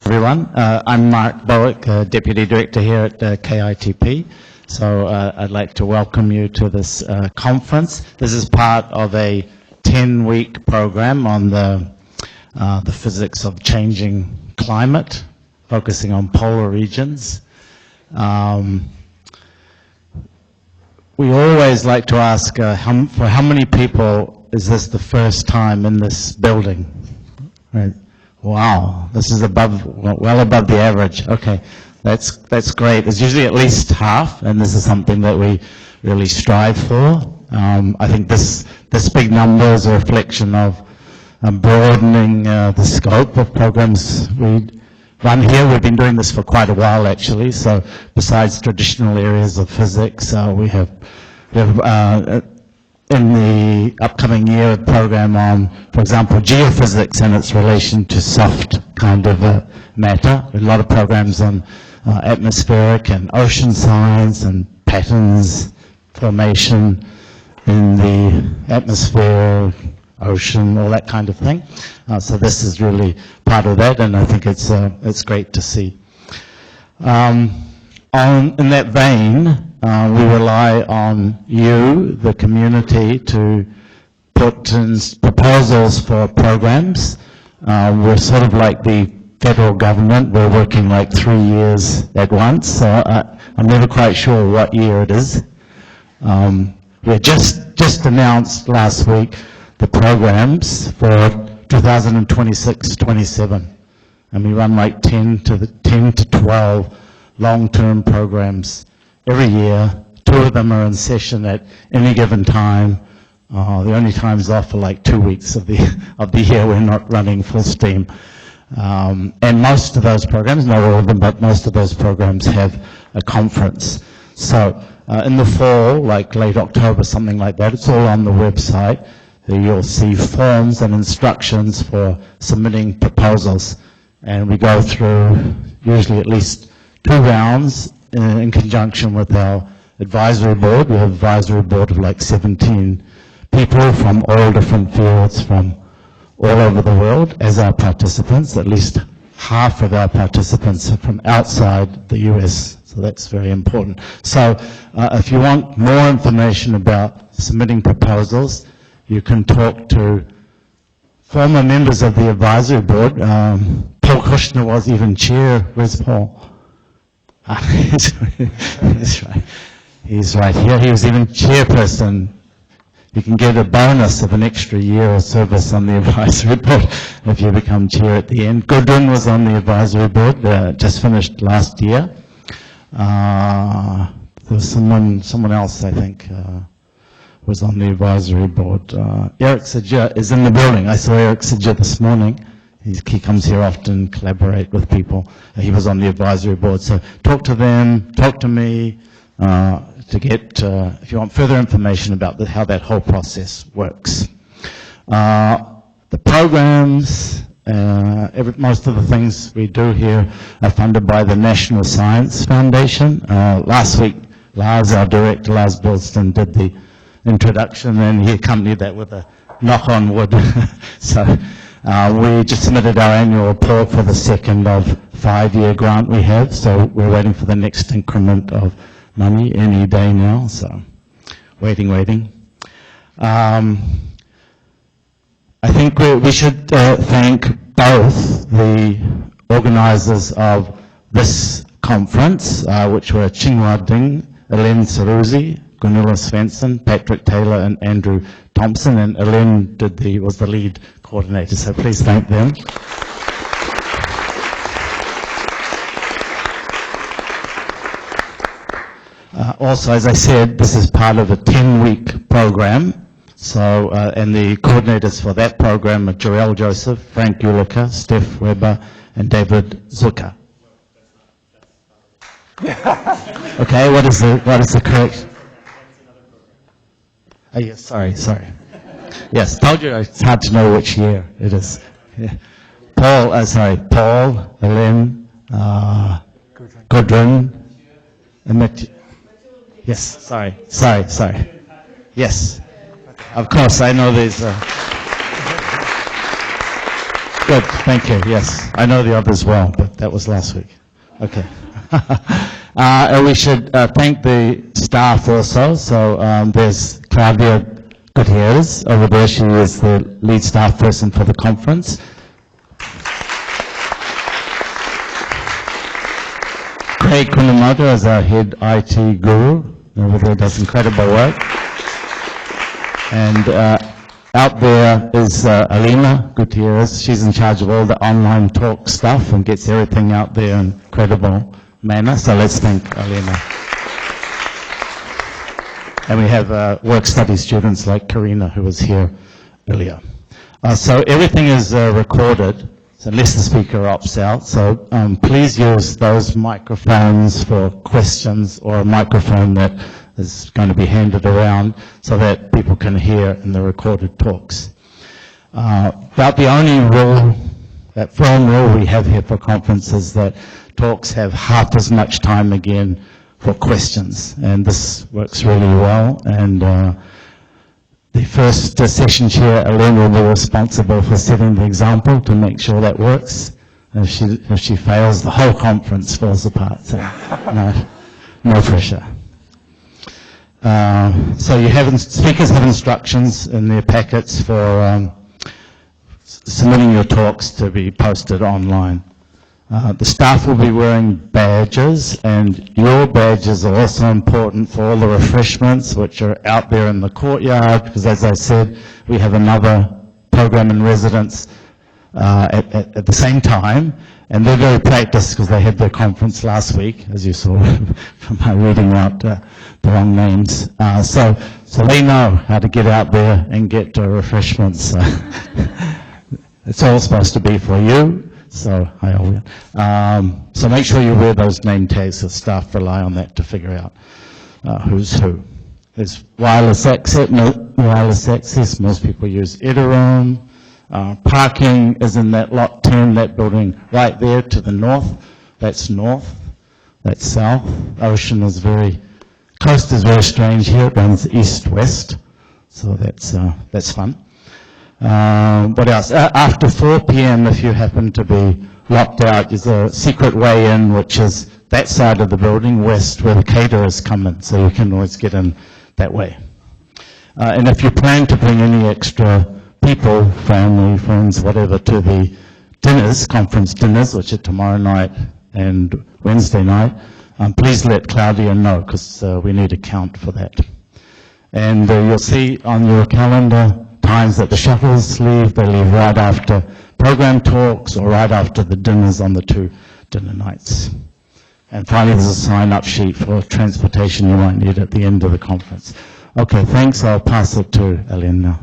Everyone. I'm Mark Bowick, Deputy Director here at KITP. So I'd like to welcome you to this conference. This is part of a 10-week program on the physics of changing climate, focusing on polar regions. We always like to ask for how many people is this the first time in this building? Right. Wow, this is well above the average. Okay, that's great. It's usually at least half, and this is something that we really strive for. I think this big number is a reflection of broadening the scope of programs we run here. We've been doing this for quite a while, actually. So besides traditional areas of physics, we have in the upcoming year, a program on, for example, geophysics and its relation to soft kind of matter. A lot of programs on atmospheric and ocean science and patterns formation in the atmosphere, ocean, all that kind of thing. So this is really part of that, and I think it's great to see. In that vein, we rely on you, the community, to put in proposals for programs. We're sort of like the federal government. We're working like 3 years at once, so I'm never quite sure what year it is. We just announced last week the programs for 2026-27, and we run like 10 to 12 long-term programs every year. 2 of them are in session at any given time. The only times off are like 2 weeks of the year. We're not running full steam. And most of those programs, not all of them, but most of those programs have a conference. So in the fall, like late October, something like that, it's all on the website. You'll see forms and instructions for submitting proposals. And we go through usually at least 2 rounds in conjunction with our advisory board. We have an advisory board of like 17 people from all different fields from all over the world as our participants. At least half of our participants are from outside the US, so that's very important. So if you want more information about submitting proposals, you can talk to former members of the advisory board. Paul Kushner was even chair. Where's Paul? He's right. He's right here. He was even chairperson. You can get a bonus of an extra year of service on the advisory board if you become chair at the end. Gudrun was on the advisory board, just finished last year. There was someone else, I think, was on the advisory board. Eric Sajja is in the building. I saw Eric Sajja this morning. He comes here often, collaborate with people. He was on the advisory board. So talk to them, talk to me to get, if you want further information about how that whole process works. The programs, most of the things we do here are funded by the National Science Foundation. Last week, Lars, our director, Lars Bilston, did the introduction, and he accompanied that with a knock on wood. So we just submitted our annual report for the second of 5-year grant we have, so we're waiting for the next increment of money any day now, so waiting. I think we should thank both the organizers of this conference, which were Chinghua Ding, Elaine Saruzi, Gunilla Svensson, Patrick Taylor, and Andrew Thompson, and Elaine was the lead coordinator, so please thank them. Also, as I said, this is part of a 10-week program, so, and the coordinators for that program are Joelle Joseph, Frank Ulica, Steph Weber, and David Zucker. Okay, what is the correct? Oh, yes, sorry. Yes, told you it's hard to know which year it is. Yeah. Paul, Elaine, Gudrun, and Matthew. Yes, sorry. Yes, of course, I know there's Good, thank you, yes. I know the others well, but that was last week. Okay. And we should thank the staff also. So there's Claudia Gutierrez over there. She is the lead staff person for the conference. Craig Kunamoto is our head IT guru. Over there does incredible work. And out there is Alina Gutierrez. She's in charge of all the online talk stuff and gets everything out there in incredible manner. So let's thank Alina. And we have work study students like Karina, who was here earlier. So everything is recorded, so unless the speaker opts out. So please use those microphones for questions, or a microphone that is going to be handed around so that people can hear in the recorded talks. About the only rule, that firm rule we have here for conferences, that talks have half as much time again for questions, and this works really well. And the first session chair, Elaine, will be responsible for setting the example to make sure that works. If she fails, the whole conference falls apart. So no pressure. So you have, speakers have instructions in their packets for submitting your talks to be posted online. The staff will be wearing badges, and your badges are also important for all the refreshments which are out there in the courtyard, because as I said, we have another program in residence at the same time, and they're very practiced because they had their conference last week, as you saw from my reading out the wrong names. So they know how to get out there and get refreshments. It's all supposed to be for you. So, hi Olga. So make sure you wear those name tags, so staff rely on that to figure out who's who. There's wireless access. Most people use Iterum. Parking is in that lot 10, that building right there to the north. That's north. That's south. Ocean is coast is very strange here. It runs east-west. So that's fun. What else? After 4 p.m., if you happen to be locked out, there's a secret way in, which is that side of the building, west, where the caterers come in, so you can always get in that way. And if you plan to bring any extra people, family, friends, whatever, to the dinners, conference dinners, which are tomorrow night and Wednesday night, please let Claudia know, because we need a count for that. And you'll see on your calendar times that the shuttles leave. They leave right after program talks or right after the dinners on the 2 dinner nights. And finally, there's a sign-up sheet for transportation you might need at the end of the conference. Okay, thanks. I'll pass it to Ellen now.